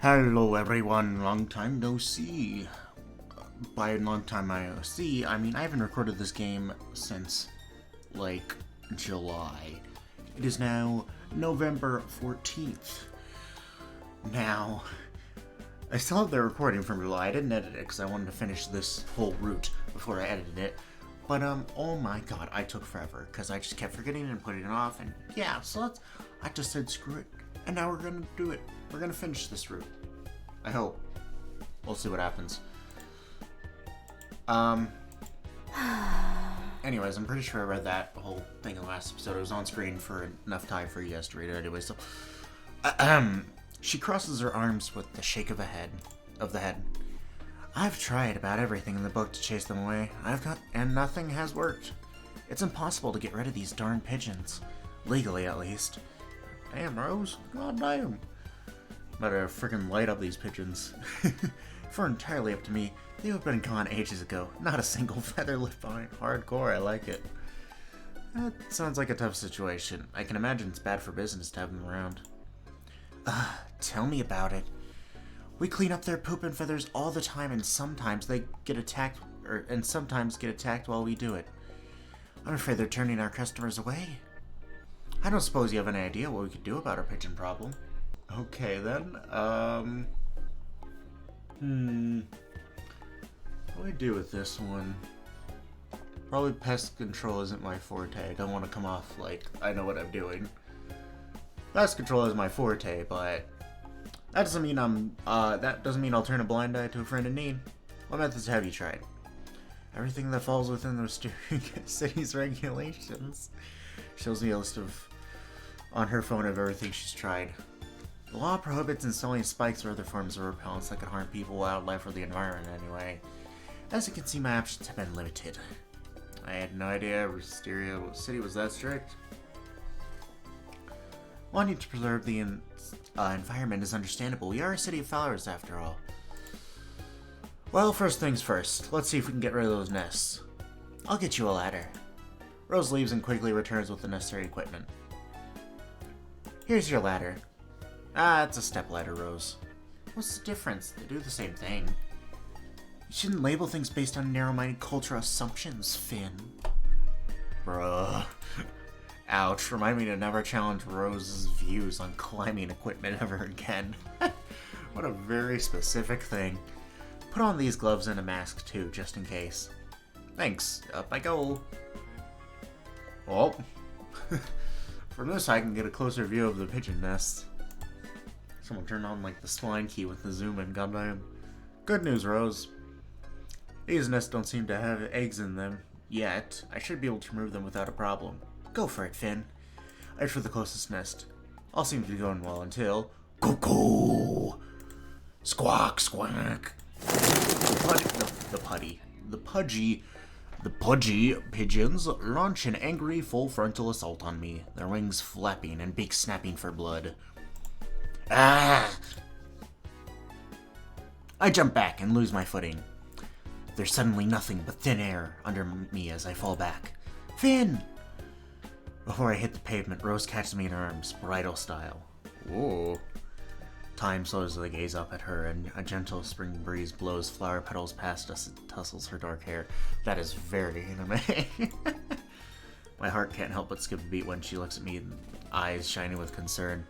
Hello everyone, long time no see. By long time I see, I mean I haven't recorded this game since, like, July. It is now November 14th. Now, I still have the recording from July. I didn't edit it because I wanted to finish this whole route before I edited it. But, oh my god, I took forever because I just kept forgetting and putting it off, and yeah, so I just said screw it. And now we're gonna do it. We're gonna finish this route. I hope. We'll see what happens. Anyways, I'm pretty sure I read that whole thing in the last episode. It was on screen for enough time for you guys to read it anyway, so... She crosses her arms with the shake of the head. I've tried about everything in the book to chase them away. And nothing has worked. It's impossible to get rid of these darn pigeons. Legally, at least. Damn, Rose. God damn. Better freaking light up these pigeons. If it were entirely up to me, they would have been gone ages ago. Not a single feather left behind. Hardcore, I like it. That sounds like a tough situation. I can imagine it's bad for business to have them around. Tell me about it. We clean up their poop and feathers all the time, and sometimes they get attacked, while we do it. I'm afraid they're turning our customers away. I don't suppose you have any idea what we could do about our pigeon problem. Okay then, what do I do with this one? Probably pest control isn't my forte. I don't want to come off like I know what I'm doing. Pest control is my forte, but that doesn't mean I'll turn a blind eye to a friend in need. What methods have you tried? Everything that falls within the city's regulations. Shows me a list on her phone of everything she's tried. The law prohibits installing spikes or other forms of repellents that could harm people, wildlife, or the environment anyway. As you can see, my options have been limited. I had no idea Wisteria City was that strict. Wanting to preserve the environment is understandable. We are a city of flowers, after all. Well, first things first. Let's see if we can get rid of those nests. I'll get you a ladder. Rose leaves and quickly returns with the necessary equipment. Here's your ladder. It's a step ladder, Rose. What's the difference? They do the same thing. You shouldn't label things based on narrow-minded cultural assumptions, Finn. Bruh. Ouch, remind me to never challenge Rose's views on climbing equipment ever again. What a very specific thing. Put on these gloves and a mask too, just in case. Thanks, up I go. Oh. From this I can get a closer view of the pigeon nest. Someone turned on like the spline key with the zoom in, goddamn. Good news, Rose. These nests don't seem to have eggs in them yet. I should be able to remove them without a problem. Go for it, Finn. I head for the closest nest. All seems to be going well until... Cuckoo! Squawk, squawk. The pudgy pigeons launch an angry full frontal assault on me, their wings flapping and beaks snapping for blood. Ah! I jump back and lose my footing. There's suddenly nothing but thin air under me as I fall back. Finn! Before I hit the pavement, Rose catches me in her arms, bridal style. Whoa. Time slows as I gaze up at her, and a gentle spring breeze blows flower petals past us and tussles her dark hair. That is very anime. My heart can't help but skip a beat when she looks at me, eyes shining with concern.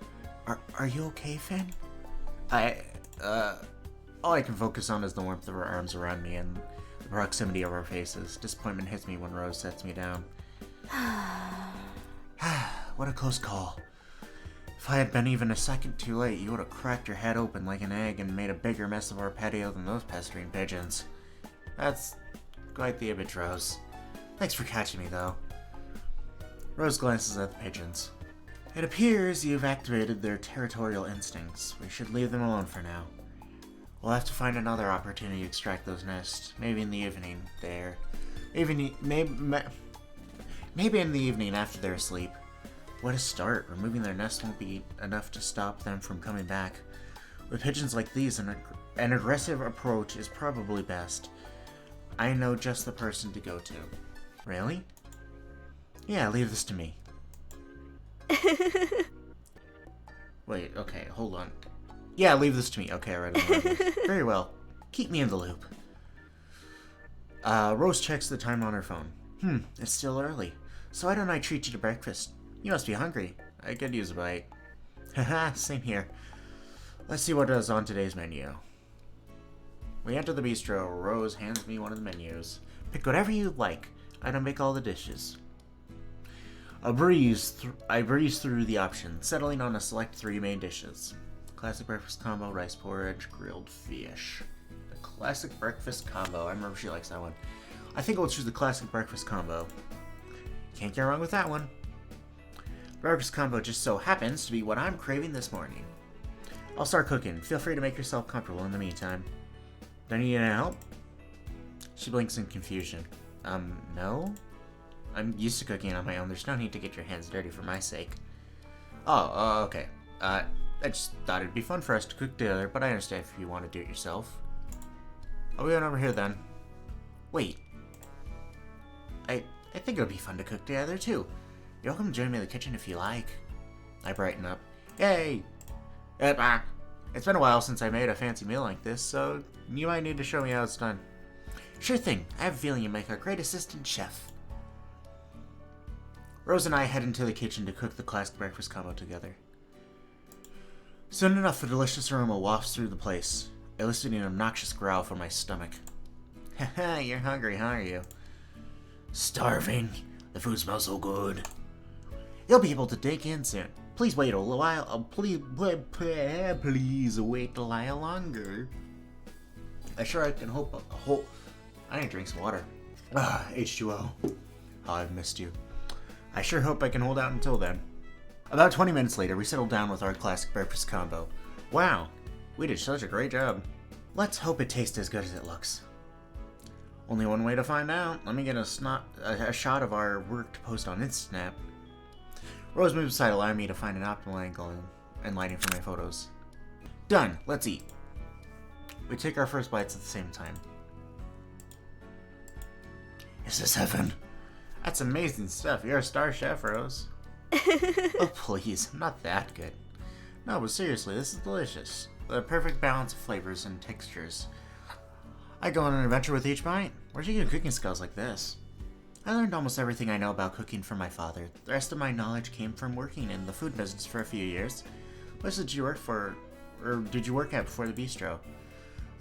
Are you okay, Finn? All I can focus on is the warmth of her arms around me and the proximity of our faces. Disappointment hits me when Rose sets me down. What a close call. If I had been even a second too late, you would have cracked your head open like an egg and made a bigger mess of our patio than those pestering pigeons. That's quite the image, Rose. Thanks for catching me, though. Rose glances at the pigeons. It appears you've activated their territorial instincts. We should leave them alone for now. We'll have to find another opportunity to extract those nests. Maybe in the evening, maybe in the evening after they're asleep. What a start. Removing their nest won't be enough to stop them from coming back. With pigeons like these, an aggressive approach is probably best. I know just the person to go to. Really? Yeah, leave this to me. Wait, okay, hold on. Yeah, leave this to me. Okay, I read it. Very well. Keep me in the loop. Rose checks the time on her phone. It's still early. So why don't I treat you to breakfast? You must be hungry. I could use a bite. Haha, same here. Let's see what is on today's menu. We enter the bistro. Rose hands me one of the menus. Pick whatever you like. I don't make all the dishes. I breeze through the options, settling on a select 3 main dishes. Classic breakfast combo, rice porridge, grilled fish. The classic breakfast combo. I remember she likes that one. I think I'll choose the classic breakfast combo. Can't get wrong with that one. Breakfast combo just so happens to be what I'm craving this morning. I'll start cooking. Feel free to make yourself comfortable in the meantime. Do I need any help? She blinks in confusion. No? I'm used to cooking on my own. There's no need to get your hands dirty for my sake. Oh, okay. I just thought it'd be fun for us to cook together, but I understand if you want to do it yourself. I'll be on over here then. Wait. I think it'll be fun to cook together too. You're welcome to join me in the kitchen if you like. I brighten up. Yay! It's been a while since I made a fancy meal like this, so you might need to show me how it's done. Sure thing. I have a feeling you make a great assistant chef. Rose and I head into the kitchen to cook the classic breakfast combo together. Soon enough, a delicious aroma wafts through the place, eliciting an obnoxious growl from my stomach. Haha, you're hungry, aren't you? Starving. The food smells so good. You'll be able to dig in soon. Please wait a while. Please wait a while longer. I can hope a whole. I need to drink some water. H2O. How I've missed you. I sure hope I can hold out until then. About 20 minutes later, we settled down with our classic breakfast combo. Wow, we did such a great job. Let's hope it tastes as good as it looks. Only one way to find out. Let me get a shot of our work to post on Instasnap. Rose moves aside, allowing me to find an optimal angle and lighting for my photos. Done. Let's eat. We take our first bites at the same time. Is this heaven? That's amazing stuff. You're a star chef, Rose. Oh, please. I'm not that good. No, but seriously, this is delicious. The perfect balance of flavors and textures. I go on an adventure with each bite. Where'd you get cooking skills like this? I learned almost everything I know about cooking from my father. The rest of my knowledge came from working in the food business for a few years. What did you work at before the bistro?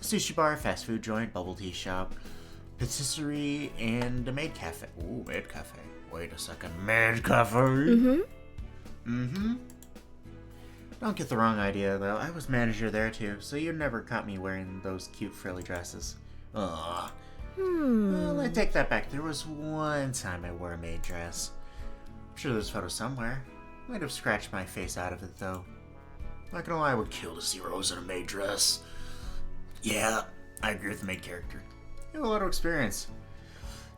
A sushi bar, fast food joint, bubble tea shop, patisserie, and a maid cafe. Ooh, maid cafe. Wait a second, maid cafe? Don't get the wrong idea, though. I was manager there, too, so you never caught me wearing those cute frilly dresses. Ugh. Well, I take that back. There was one time I wore a maid dress. I'm sure there's a photo somewhere. Might have scratched my face out of it, though. Not gonna lie, I would kill to see Rose in a maid dress. Yeah, I agree with the maid character. You have a lot of experience.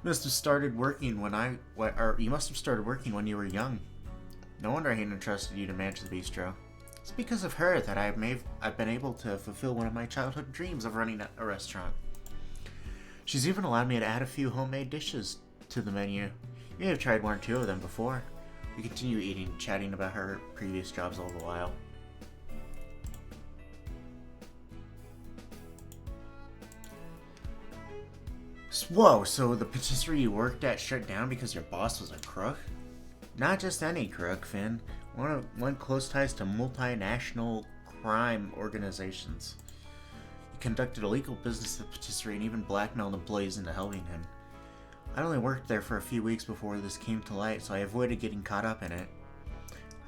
You must have started working when you were young. No wonder I hadn't entrusted you to manage the bistro. It's because of her that I've been able to fulfill one of my childhood dreams of running a restaurant. She's even allowed me to add a few homemade dishes to the menu. You may have tried 1 or 2 of them before. We continue eating, chatting about her previous jobs all the while. Whoa, so the patisserie you worked at shut down because your boss was a crook? Not just any crook, Finn. One close ties to multinational crime organizations. He conducted illegal business at the patisserie and even blackmailed employees into helping him. I only worked there for a few weeks before this came to light, so I avoided getting caught up in it.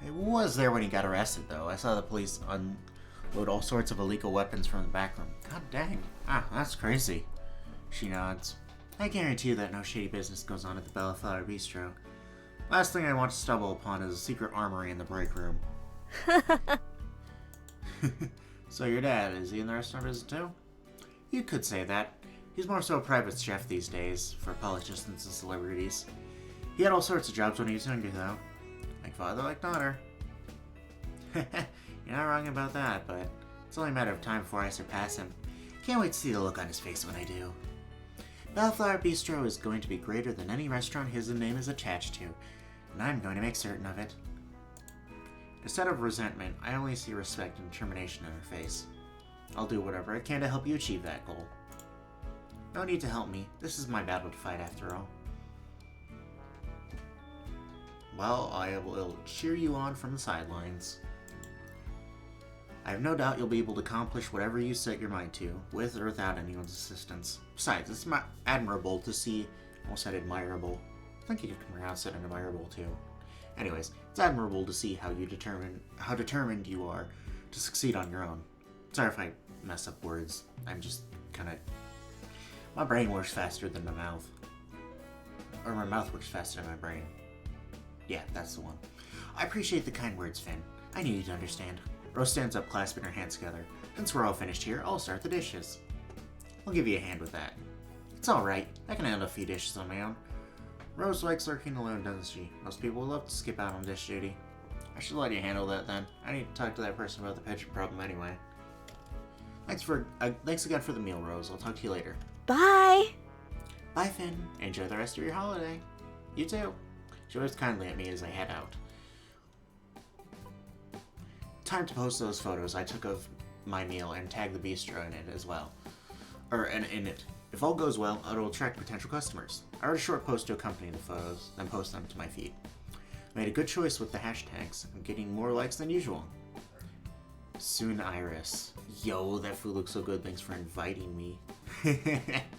I was there when he got arrested, though. I saw the police unload all sorts of illegal weapons from the back room. God dang. That's crazy. She nods. I guarantee you that no shady business goes on at the Bellflower Bistro. Last thing I want to stumble upon is a secret armory in the break room. So your dad, is he in the restaurant business too? You could say that. He's more so a private chef these days, for politicians and celebrities. He had all sorts of jobs when he was younger, though. Like father, like daughter. You're not wrong about that, but it's only a matter of time before I surpass him. Can't wait to see the look on his face when I do. Bellflower Bistro is going to be greater than any restaurant his name is attached to, and I'm going to make certain of it. Instead of resentment, I only see respect and determination in her face. I'll do whatever I can to help you achieve that goal. No need to help me. This is my battle to fight after all. Well, I will cheer you on from the sidelines. I have no doubt you'll be able to accomplish whatever you set your mind to, with or without anyone's assistance. Besides, it's admirable to see... I almost said admirable. I think you can pronounce it admirable too. Anyways, it's admirable to see how determined you are to succeed on your own. Sorry if I mess up words. I'm just kinda... My brain works faster than my mouth. Or my mouth works faster than my brain. Yeah, that's the one. I appreciate the kind words, Finn. I knew you'd understand. Rose stands up, clasping her hands together. Since we're all finished here, I'll start the dishes. I'll give you a hand with that. It's alright. I can handle a few dishes on my own. Rose likes lurking alone, doesn't she? Most people would love to skip out on dish duty. I should let you handle that then. I need to talk to that person about the pitcher problem anyway. Thanks again for the meal, Rose. I'll talk to you later. Bye! Bye, Finn. Enjoy the rest of your holiday. You too. She waves kindly at me as I head out. Time to post those photos I took of my meal and tag the bistro in it as well. In it. If all goes well, it'll attract potential customers. I wrote a short post to accompany the photos, then post them to my feed. Made a good choice with the hashtags. I'm getting more likes than usual. Soon Iris. Yo, that food looks so good. Thanks for inviting me.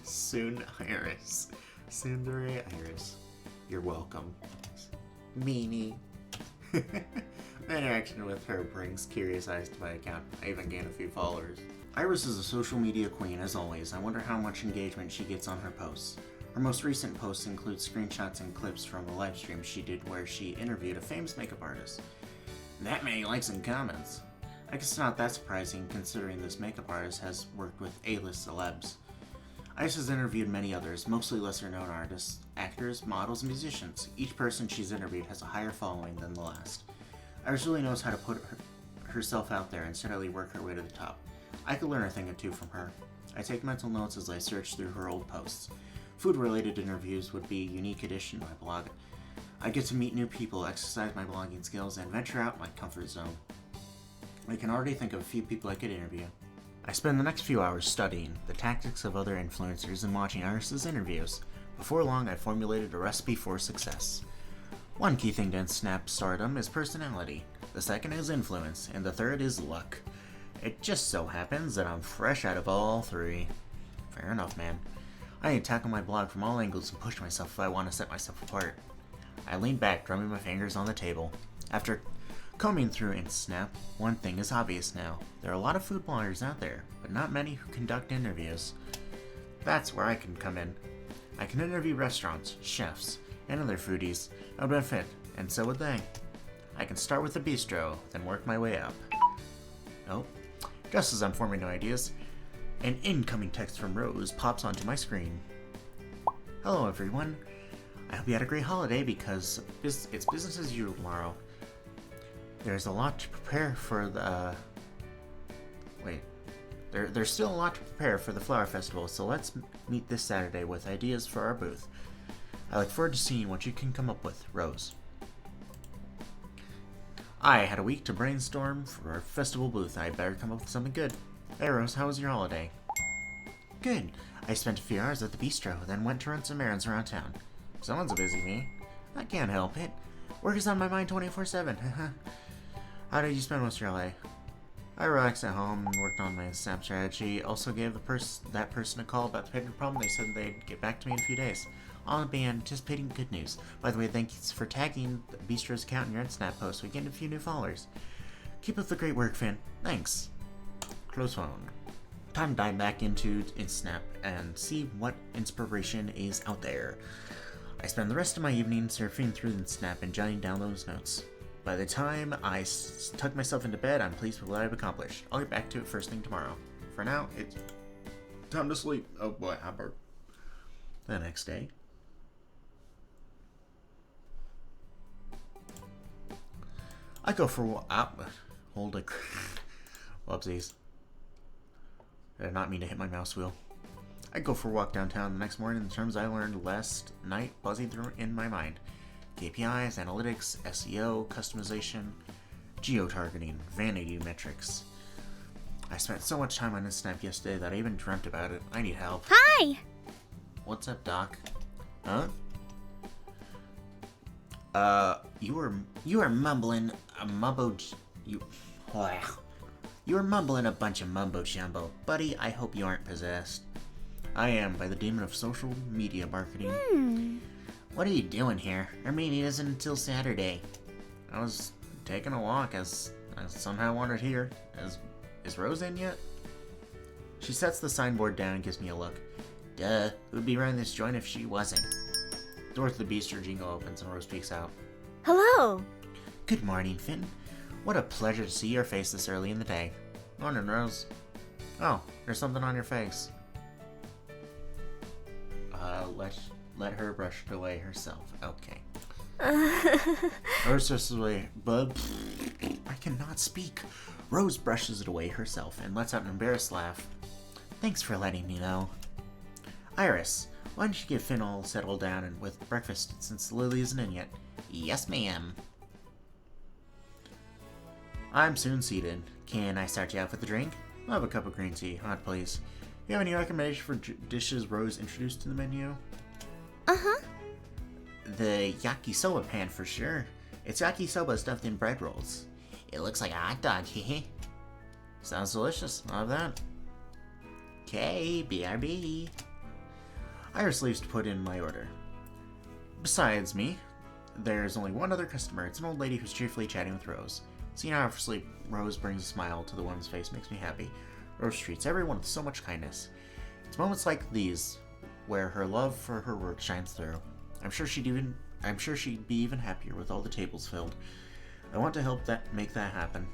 Soon Iris. Tsundere Iris. You're welcome. Meanie. My interaction with her brings curious eyes to my account. I even gained a few followers. Iris is a social media queen as always. I wonder how much engagement she gets on her posts. Her most recent posts include screenshots and clips from a live stream she did where she interviewed a famous makeup artist. That many likes and comments. I guess it's not that surprising considering this makeup artist has worked with A-list celebs. Iris has interviewed many others, mostly lesser-known artists, actors, models, and musicians. Each person she's interviewed has a higher following than the last. Iris really knows how to put herself out there and steadily work her way to the top. I could learn a thing or two from her. I take mental notes as I search through her old posts. Food-related interviews would be a unique addition to my blog. I get to meet new people, exercise my blogging skills, and venture out my comfort zone. I can already think of a few people I could interview. I spend the next few hours studying the tactics of other influencers and watching Iris's interviews. Before long, I formulated a recipe for success. One key thing to Snap stardom is personality. The second is influence, and the third is luck. It just so happens that I'm fresh out of all three. Fair enough, man. I need to tackle my blog from all angles and push myself if I want to set myself apart. I lean back, drumming my fingers on the table. After combing through in Snap, one thing is obvious now. There are a lot of food bloggers out there, but not many who conduct interviews. That's where I can come in. I can interview restaurants, chefs, and other foodies. I would benefit, and so would they. I can start with the bistro, then work my way up. Oh, just as I'm forming new ideas, an incoming text from Rose pops onto my screen. Hello everyone. I hope you had a great holiday because it's business as usual tomorrow. There's a lot to prepare for the... There's still a lot to prepare for the Flower Festival, so let's meet this Saturday with ideas for our booth. I look forward to seeing what you can come up with, Rose. I had a week to brainstorm for our festival booth. I better come up with something good. Hey Rose, how was your holiday? Good. I spent a few hours at the bistro, then went to run some errands around town. Someone's a busy bee. I can't help it. Work is on my mind 24/7. How did you spend most of your holiday? I relaxed at home and worked on my Snap strategy. Also gave that person a call about the paper problem. They said they'd get back to me in a few days. I'll be anticipating good news. By the way, thanks for tagging the Bistro's account in your Snap post. We gained a few new followers. Keep up the great work, Finn. Thanks. Close phone. Time to dive back into Snap and see what inspiration is out there. I spend the rest of my evening surfing through Snap and jotting down those notes. By the time I tuck myself into bed, I'm pleased with what I've accomplished. I'll get back to it first thing tomorrow. For now, it's time to sleep. Oh boy, I burped. The next day. I go for hold it. Whoopsies. I did not mean to hit my mouse wheel. I go for a walk downtown the next morning. The terms I learned last night buzzing through in my mind. KPIs, analytics, SEO, customization. Geo-targeting, vanity metrics. I spent so much time on this snap yesterday that I even dreamt about it. I need help. Hi! What's up, Doc? Huh? You were mumbling a You were mumbling a bunch of mumbo-jumbo. Buddy, I hope you aren't possessed. I am, by the demon of social media marketing. What are you doing here? Our meeting isn't until Saturday. I was taking a walk as I somehow wandered here. Is Rose in yet? She sets the signboard down and gives me a look. Duh, who'd be running this joint if she wasn't? The door to the Bistro jingle opens and Rose peeks out. Hello! Good morning, Finn. What a pleasure to see your face this early in the day. Morning, Rose. Oh, there's something on your face. Let her brush it away herself. Okay. Rose brushes away, but I cannot speak. Rose brushes it away herself and lets out an embarrassed laugh. Thanks for letting me know. Iris, why don't you get Finn all settled down and with breakfast since Lily isn't in yet? Yes, ma'am. I'm soon seated. Can I start you out with a drink? I'll have a cup of green tea, hot please. Do you have any recommendations for dishes Rose introduced to the menu? Uh-huh. The yakisoba pan for sure. It's yakisoba stuffed in bread rolls. It looks like a hot dog, hehe. Sounds delicious. I'll have that. Okay, BRB. Iris leaves to put in my order. Besides me, there's only one other customer. It's an old lady who's cheerfully chatting with Rose. Seeing how her sleep, Rose brings a smile to the woman's face makes me happy. Rose treats everyone with so much kindness. It's moments like these where her love for her work shines through. I'm sure she'd be even happier with all the tables filled. I want to help make that happen.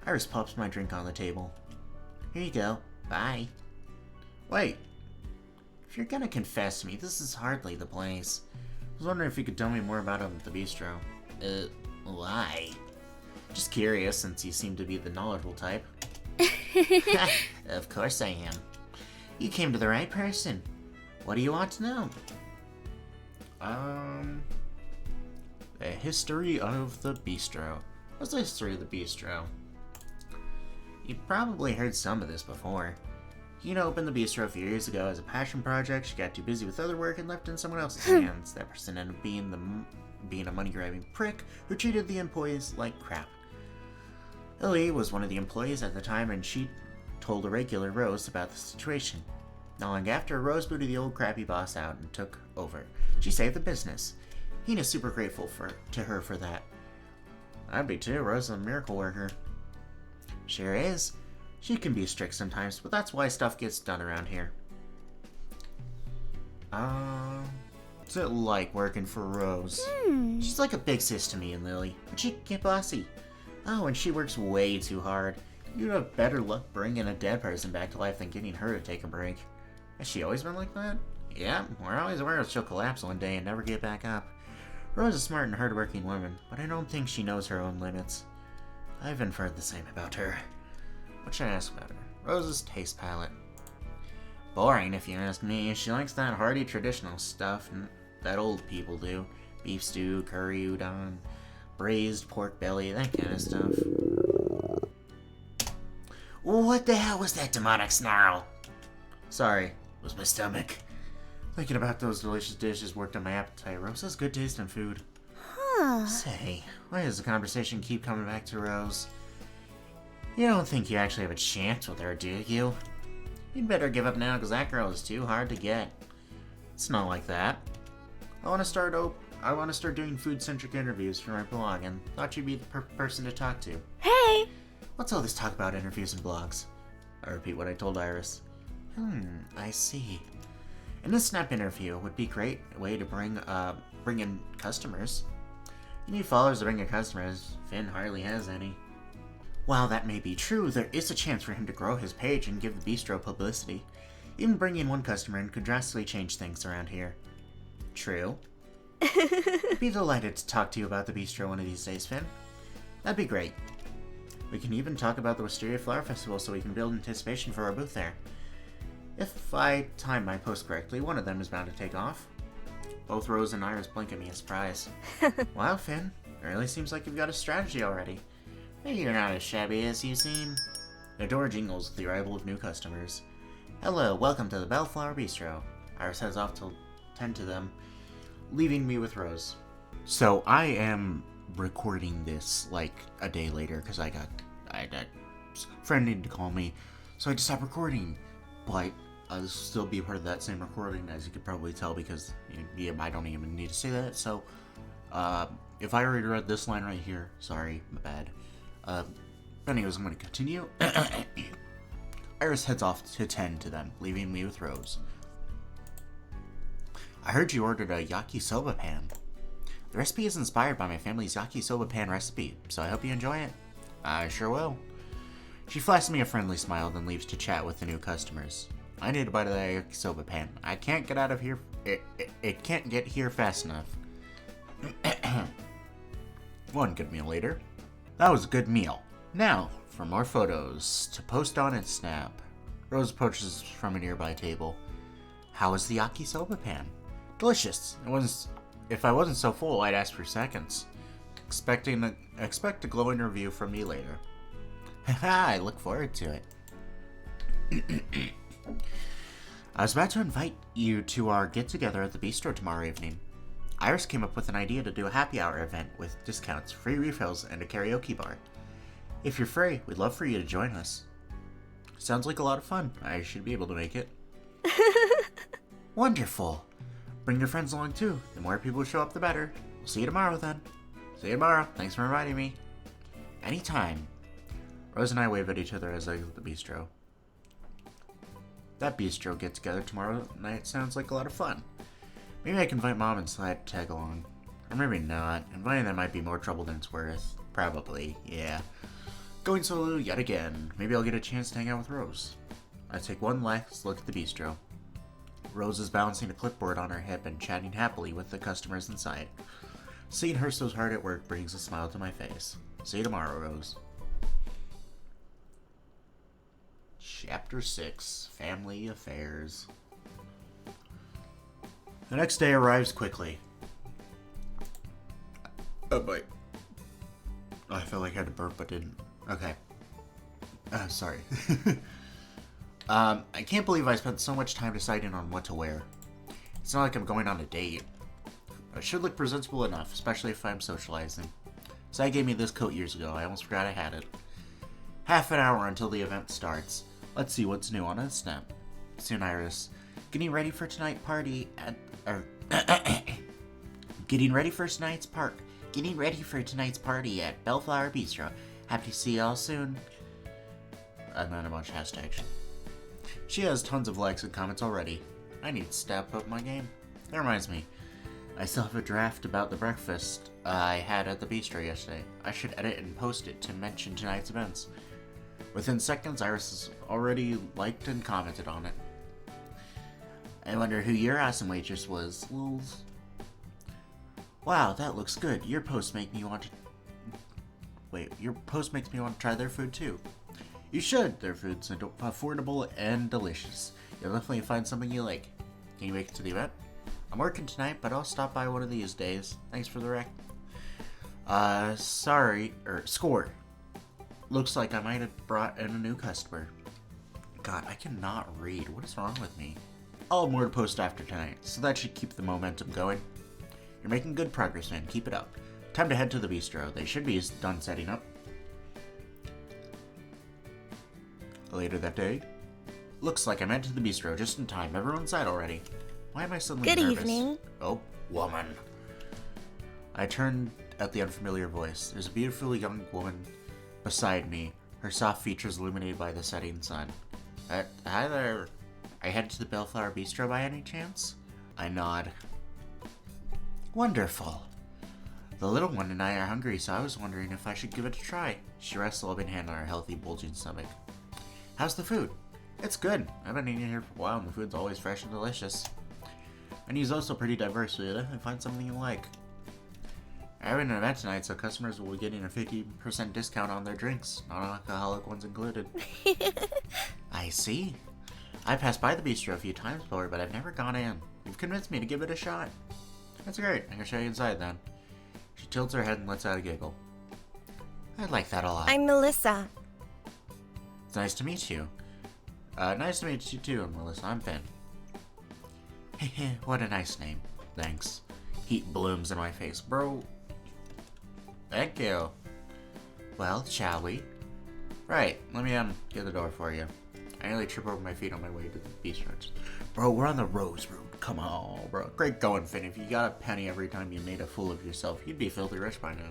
Iris pops my drink on the table. Here you go. Bye. Wait. If you're gonna confess to me, this is hardly the place. I was wondering if you could tell me more about him at the bistro. Why? Just curious, since you seem to be the knowledgeable type. Of course I am. You came to the right person. What do you want to know? The history of the bistro. What's the history of the bistro? You probably heard some of this before. Hina opened the bistro a few years ago as a passion project. She got too busy with other work and left it in someone else's hands. That person ended up being a money-grabbing prick who treated the employees like crap. Lily was one of the employees at the time, and she told a regular Rose about the situation. Not long after, Rose booted the old crappy boss out and took over. She saved the business. Hina's super grateful to her for that. I'd be too. Rose is a miracle worker. Sure is. She can be strict sometimes, but that's why stuff gets done around here. What's it like working for Rose? She's like a big sis to me and Lily, but she can get bossy. Oh, and she works way too hard. You'd have better luck bringing a dead person back to life than getting her to take a break. Has she always been like that? Yeah, we're always aware she'll collapse one day and never get back up. Rose is a smart and hardworking woman, but I don't think she knows her own limits. I've inferred the same about her. What should I ask about her? Rose's taste palette. Boring, if you ask me. She likes that hearty traditional stuff that old people do. Beef stew, curry udon, braised pork belly, that kind of stuff. What the hell was that demonic snarl? Sorry, it was my stomach. Thinking about those delicious dishes worked on my appetite. Rose has good taste in food. Say, why does the conversation keep coming back to Rose? You don't think you actually have a chance with her, do you? You'd better give up now, because that girl is too hard to get. It's not like that. I want to start doing food-centric interviews for my blog, and thought you'd be the person to talk to. Hey! What's all this talk about interviews and blogs? I repeat what I told Iris. I see. And this snap interview would be a great way to bring in customers. You need followers to bring in customers. Finn hardly has any. While that may be true, there is a chance for him to grow his page and give the bistro publicity. Even bringing one customer in could drastically change things around here. True. I'd be delighted to talk to you about the bistro one of these days, Finn. That'd be great. We can even talk about the Wisteria Flower Festival so we can build anticipation for our booth there. If I time my post correctly, one of them is bound to take off. Both Rose and Iris blink at me in surprise. Wow, Finn. It really seems like you've got a strategy already. You're not as shabby as you seem. The door jingles with the arrival of new customers. Hello, welcome to the Bellflower Bistro. Iris heads off to tend to them, leaving me with Rose. So I am recording this like a day later because I had a friend needed to call me, so I just stopped recording. But I'll still be part of that same recording, as you could probably tell, because I don't even need to say that. So if I already read this line right here, sorry, my bad. Anyways, I'm going to continue. Iris heads off to tend to them, leaving me with Rose. I heard you ordered a yakisoba pan. The recipe is inspired by my family's yakisoba pan recipe, so I hope you enjoy it. I sure will. She flashes me a friendly smile, then leaves to chat with the new customers. I need a bite of that yakisoba pan. I can't get out of here. It can't get here fast enough. One good meal later. That was a good meal. Now, for more photos to post on and snap. Rose approaches from a nearby table. How is the yakisoba pan? Delicious. If I wasn't so full, I'd ask for seconds. Expect a glowing review from me later. Haha, I look forward to it. I was about to invite you to our get-together at the Bistro tomorrow evening. Iris came up with an idea to do a happy hour event with discounts, free refills, and a karaoke bar. If you're free, we'd love for you to join us. Sounds like a lot of fun. I should be able to make it. Wonderful. Bring your friends along too. The more people who show up, the better. We'll see you tomorrow then. See you tomorrow. Thanks for inviting me. Anytime. Rose and I wave at each other as I exit the bistro. That bistro get-together tomorrow night sounds like a lot of fun. Maybe I can invite Mom and Slide to tag along. Or maybe not. Inviting them might be more trouble than it's worth. Probably, yeah. Going solo yet again. Maybe I'll get a chance to hang out with Rose. I take one last look at the bistro. Rose is balancing a clipboard on her hip and chatting happily with the customers inside. Seeing her so hard at work brings a smile to my face. See you tomorrow, Rose. Chapter 6, Family Affairs. The next day arrives quickly. Oh boy. I felt like I had to burp but didn't. Okay. Sorry. I can't believe I spent so much time deciding on what to wear. It's not like I'm going on a date. I should look presentable enough, especially if I'm socializing. Sai gave me this coat years ago. I almost forgot I had it. Half an hour until the event starts. Let's see what's new on a snap. Soon Iris. Getting ready for tonight's party at... Getting ready for tonight's party at Bellflower Bistro. Happy to see y'all soon. And then a bunch of hashtags. She has tons of likes and comments already. I need to step up my game. That reminds me. I still have a draft about the breakfast I had at the bistro yesterday. I should edit and post it to mention tonight's events. Within seconds, Iris has already liked and commented on it. I wonder who your awesome waitress was, Lulz. Wow, that looks good. Your post makes me want to try their food too. You should. Their food's affordable and delicious. You'll definitely find something you like. Can you make it to the event? I'm working tonight, but I'll stop by one of these days. Thanks for the rec. Score. Looks like I might have brought in a new customer. God, I cannot read. What is wrong with me? I'll have more to post after tonight, so that should keep the momentum going. You're making good progress, man. Keep it up. Time to head to the bistro. They should be done setting up. Later that day. Looks like I made it to the bistro just in time. Everyone's inside already. Why am I suddenly nervous? Good evening. Oh, woman. I turned at the unfamiliar voice. There's a beautiful young woman beside me, her soft features illuminated by the setting sun. Hi there. Are you headed to the Bellflower Bistro by any chance? I nod. Wonderful. The little one and I are hungry, so I was wondering if I should give it a try. She rests a loving hand on her healthy, bulging stomach. How's the food? It's good. I've been eating here for a while, and the food's always fresh and delicious. Menu's also pretty diverse, so you'll definitely find something you like. I have an event tonight, so customers will be getting a 50% discount on their drinks, non-alcoholic ones included. I see. I passed by the bistro a few times before, but I've never gone in. You've convinced me to give it a shot. That's great. I can show you inside then. She tilts her head and lets out a giggle. I like that a lot. I'm Melissa. It's nice to meet you. Nice to meet you too, Melissa. I'm Finn. Hehe, what a nice name. Thanks. Heat blooms in my face, bro. Thank you. Well, shall we? Right, let me get the door for you. I nearly trip over my feet on my way to the Bistro. Bro, we're on the Rose Route. Come on, bro. Great going, Finn. If you got a penny every time you made a fool of yourself, you'd be filthy rich by now.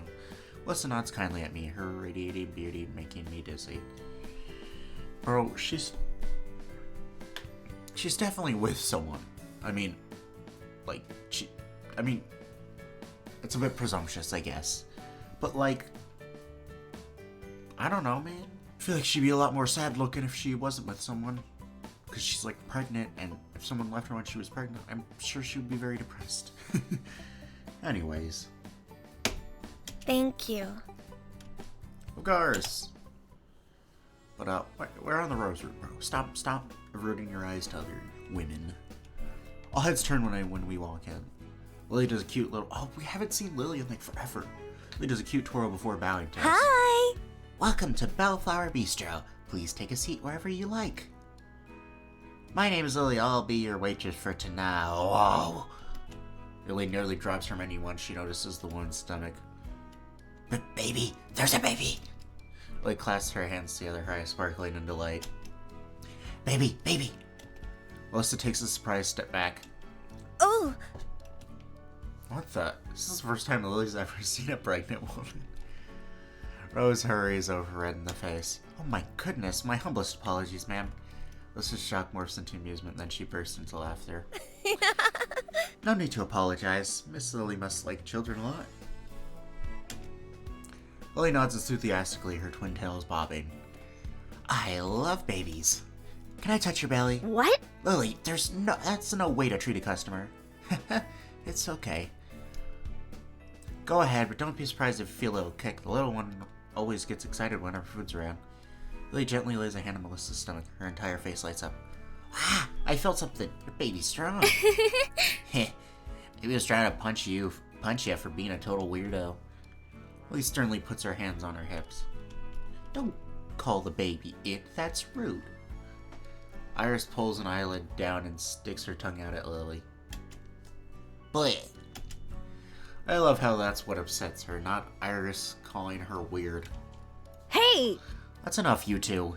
Listen nods kindly at me, her radiating beauty making me dizzy. Bro, she's definitely with someone. I mean, it's a bit presumptuous, I guess. But like, I don't know, man. I feel like she'd be a lot more sad looking if she wasn't with someone. Because she's like pregnant, and if someone left her when she was pregnant, I'm sure she would be very depressed. Anyways. Thank you. Of course. But we're on the Rose Route, bro. Stop averting your eyes to other women. All heads turn when we walk in. Lily does a cute little... Oh, we haven't seen Lily in like forever. Lily does a cute twirl before bowing to us. Hi! Welcome to Bellflower Bistro. Please take a seat wherever you like. My name is Lily. I'll be your waitress for tonight. Whoa! Lily nearly drops her menu once she notices the woman's stomach. But baby, there's a baby! Lily clasps her hands together, her eyes sparkling in delight. Baby! Melissa takes a surprised step back. Oh! What the? This is the first time Lily's ever seen a pregnant woman. Rose hurries over, red in the face. Oh my goodness, my humblest apologies, ma'am. Melissa's shock morphs into amusement, then she bursts into laughter. No need to apologize. Miss Lily must like children a lot. Lily nods enthusiastically, her twin tails bobbing. I love babies. Can I touch your belly? What? Lily, that's no way to treat a customer. It's okay. Go ahead, but don't be surprised if you feel a little kick. The little one always gets excited whenever food's around. Lily gently lays a hand on Melissa's stomach. Her entire face lights up. Ah, I felt something. Your baby's strong. Heh. Maybe I was trying to punch you for being a total weirdo. Lily sternly puts her hands on her hips. Don't call the baby it. That's rude. Iris pulls an eyelid down and sticks her tongue out at Lily. Bleh. I love how that's what upsets her, not Iris calling her weird. Hey! That's enough, you two.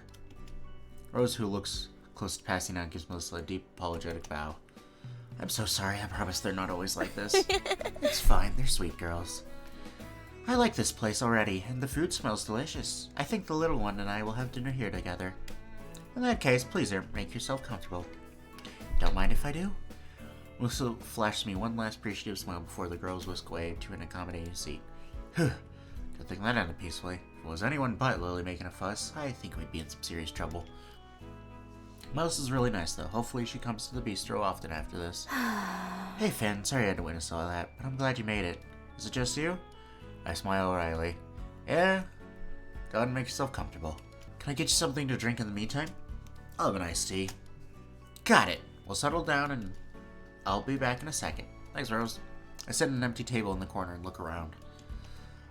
Rose, who looks close to passing out, gives Melissa a deep, apologetic bow. I'm so sorry, I promise they're not always like this. It's fine, they're sweet girls. I like this place already, and the food smells delicious. I think the little one and I will have dinner here together. In that case, please make yourself comfortable. Don't mind if I do? Melissa flashes me one last appreciative smile before the girls whisk away to an accommodating seat. Good thing that ended peacefully. If it was anyone but Lily making a fuss, I think we'd be in some serious trouble. Melissa's really nice, though. Hopefully she comes to the bistro often after this. Hey, Finn. Sorry I had to witness all that, but I'm glad you made it. Is it just you? I smile wryly. Yeah? Go ahead and make yourself comfortable. Can I get you something to drink in the meantime? I'll have an iced tea. Got it. We'll settle down and I'll be back in a second. Thanks, Rose. I sit at an empty table in the corner and look around.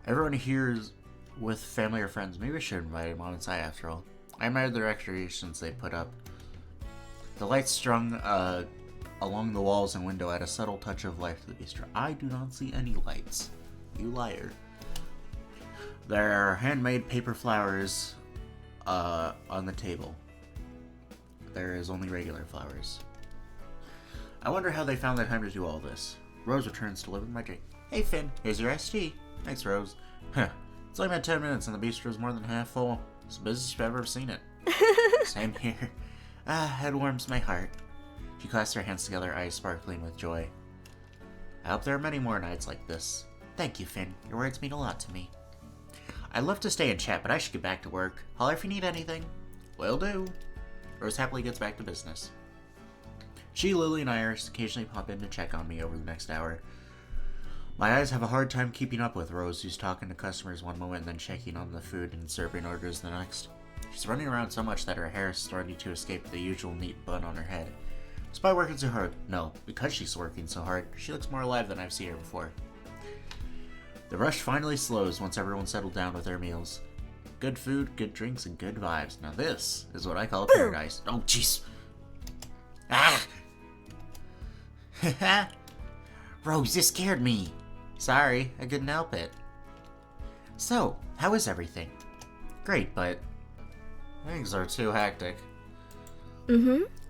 Everyone here is with family or friends. Maybe I should invite them on inside after all. I admire the decorations they put up. The lights strung along the walls and window add a subtle touch of life to the bistro. I do not see any lights. You liar. There are handmade paper flowers on the table. There is only regular flowers. I wonder how they found the time to do all this. Rose returns to live with my drink. Hey Finn, here's your iced tea. Thanks, Rose. Huh. It's only been 10 minutes and the bistro's more than half full. It's the busiest I've ever seen it. Same here. It warms my heart. She clasps her hands together, eyes sparkling with joy. I hope there are many more nights like this. Thank you, Finn. Your words mean a lot to me. I'd love to stay and chat, but I should get back to work. Holler if you need anything. Will do. Rose happily gets back to business. She, Lily, and Iris occasionally pop in to check on me over the next hour. My eyes have a hard time keeping up with Rose, who's talking to customers one moment and then checking on the food and serving orders the next. She's running around so much that her hair is starting to escape the usual neat bun on her head. Despite working so hard, no, because she's working so hard, she looks more alive than I've seen her before. The rush finally slows once everyone's settled down with their meals. Good food, good drinks, and good vibes. Now this is what I call paradise. Oh, jeez. Ah! Rose, this scared me. Sorry, I couldn't help it. So, how is everything? Great, but things are too hectic.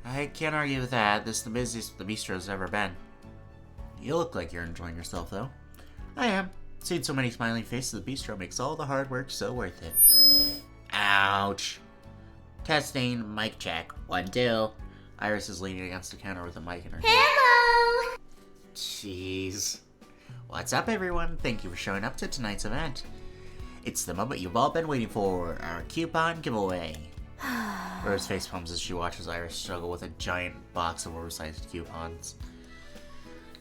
I can't argue with that. This is the busiest the Bistro's ever been. You look like you're enjoying yourself, though. I am. Seeing so many smiling faces at the Bistro makes all the hard work so worth it. Ouch. Testing, mic check. 1, 2. Iris is leaning against the counter with a mic in her hand. Hello! Jeez. What's up, everyone? Thank you for showing up to tonight's event. It's the moment you've all been waiting for, our coupon giveaway. Rose face palms as she watches Iris struggle with a giant box of oversized coupons.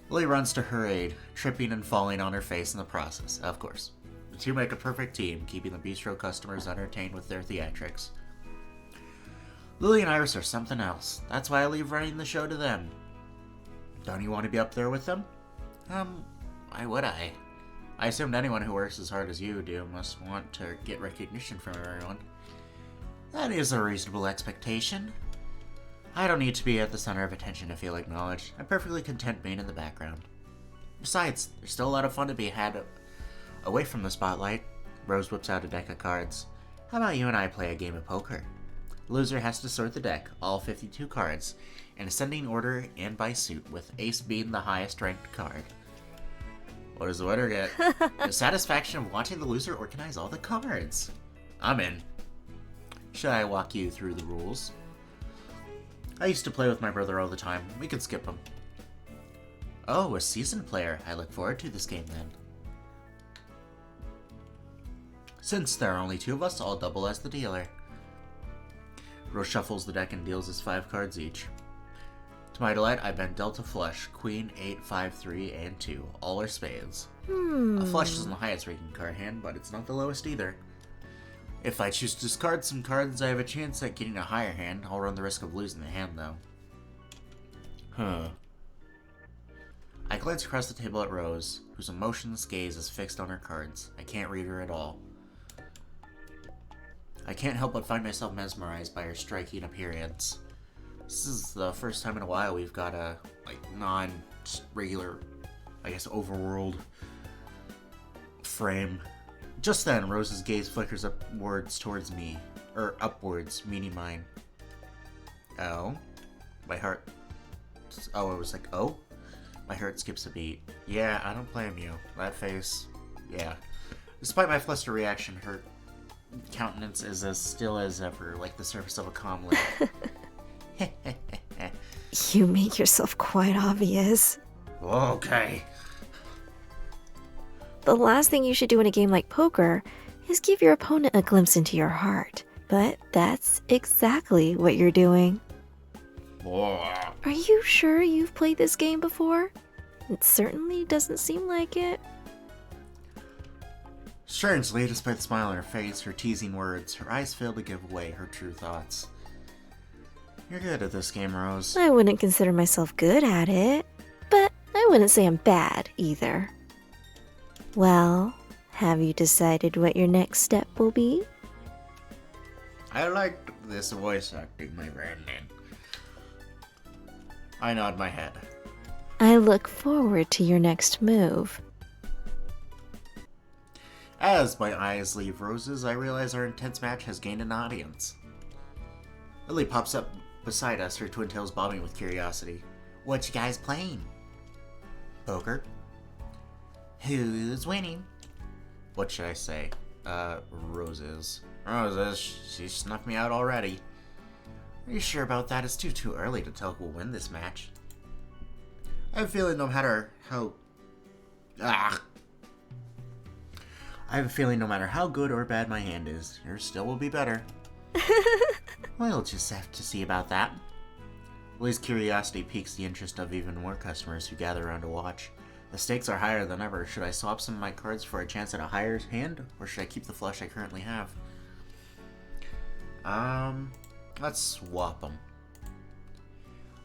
Lily runs to her aid, tripping and falling on her face in the process, of course. The two make a perfect team, keeping the Bistro customers entertained with their theatrics. Lily and Iris are something else. That's why I leave running the show to them. Don't you want to be up there with them? Why would I? I assumed anyone who works as hard as you do must want to get recognition from everyone. That is a reasonable expectation. I don't need to be at the center of attention to feel acknowledged. I'm perfectly content being in the background. Besides, there's still a lot of fun to be had away from the spotlight. Rose whips out a deck of cards. How about you and I play a game of poker? Loser has to sort the deck, all 52 cards, in ascending order and by suit, with ace being the highest ranked card. What does the winner get? The satisfaction of watching the loser organize all the cards. I'm in. Should I walk you through the rules? I used to play with my brother all the time. We can skip them. Oh, a seasoned player. I look forward to this game then. Since there are only 2 of us, I'll double as the dealer. Rose shuffles the deck and deals us 5 cards each. To my delight, I've been dealt a flush, queen, 8, 5, 3, and 2. All are spades. A flush isn't the highest ranking card hand, but it's not the lowest either. If I choose to discard some cards, I have a chance at getting a higher hand. I'll run the risk of losing the hand, though. I glance across the table at Rose, whose emotionless gaze is fixed on her cards. I can't read her at all. I can't help but find myself mesmerized by her striking appearance. This is the first time in a while we've got a, non-regular, overworld frame. Just then, Rose's gaze flickers upwards towards me. Upwards, meaning mine. Oh? My heart... Oh, it was like, oh? My heart skips a beat. Yeah, I don't blame you. That face... Yeah. Despite my flustered reaction, her countenance is as still as ever, like the surface of a calm lake. You make yourself quite obvious. Okay. The last thing you should do in a game like poker is give your opponent a glimpse into your heart. But that's exactly what you're doing. Are you sure you've played this game before? It certainly doesn't seem like it. Strangely, despite the smile on her face, her teasing words, her eyes fail to give away her true thoughts. You're good at this game, Rose. I wouldn't consider myself good at it, but I wouldn't say I'm bad either. Well, have you decided what your next step will be? I liked this voice acting, my Brandon. I nod my head. I look forward to your next move. As my eyes leave Rose's, I realize our intense match has gained an audience. Lily pops up beside us, her twin tails bobbing with curiosity. What you guys playing? Poker. Who's winning? What should I say? Roses. Roses, she snuffed me out already. Are you sure about that? It's too early to tell who'll win this match. I have a feeling no matter how... I have a feeling no matter how good or bad my hand is, yours still will be better. We'll just have to see about that. Lily's curiosity piques the interest of even more customers who gather around to watch. The stakes are higher than ever. Should I swap some of my cards for a chance at a higher hand, or should I keep the flush I currently have? Let's swap them.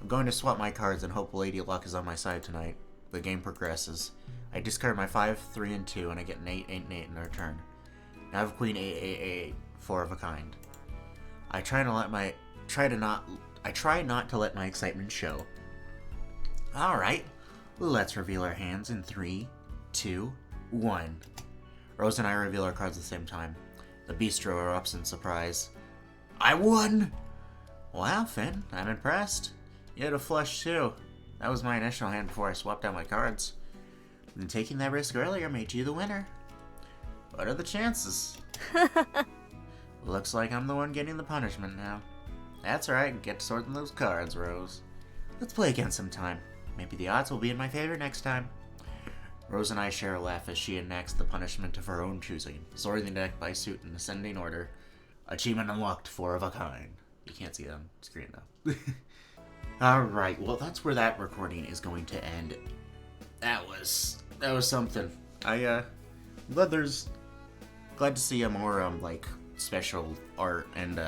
I'm going to swap my cards and hope Lady Luck is on my side tonight. The game progresses. I discard my 5, 3, and 2, and I get an 8, 8, and 8 in return. Now I have Queen 8, 8, 8, 4 of a kind. I try not to let my excitement show. Alright, let's reveal our hands in 3, 2, 1. Rose and I reveal our cards at the same time. The Bistro erupts in surprise. I won! Wow, Finn, I'm impressed. You had a flush too. That was my initial hand before I swapped out my cards. And taking that risk earlier made you the winner. What are the chances? Looks like I'm the one getting the punishment now. That's right, get to sorting those cards, Rose. Let's play again sometime. Maybe the odds will be in my favor next time. Rose and I share a laugh as she enacts the punishment of her own choosing, sorting the deck by suit in ascending order. Achievement unlocked, 4 of a kind. You can't see that on screen though. Alright, well that's where that recording is going to end. That was something. Glad to see a more like special art and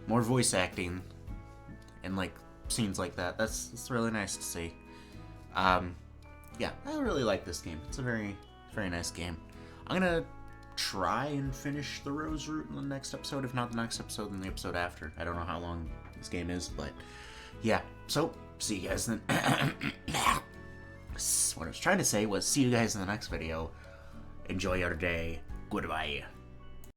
more voice acting and like scenes like that. That's really nice to see. Yeah, I really like this game. It's a very, very nice game. I'm gonna try and finish the Rose route in the next episode, if not the next episode, then the episode after. I don't know how long this game is, but yeah. So, see you guys then. What I was trying to say was see you guys in the next video. Enjoy your day. Goodbye.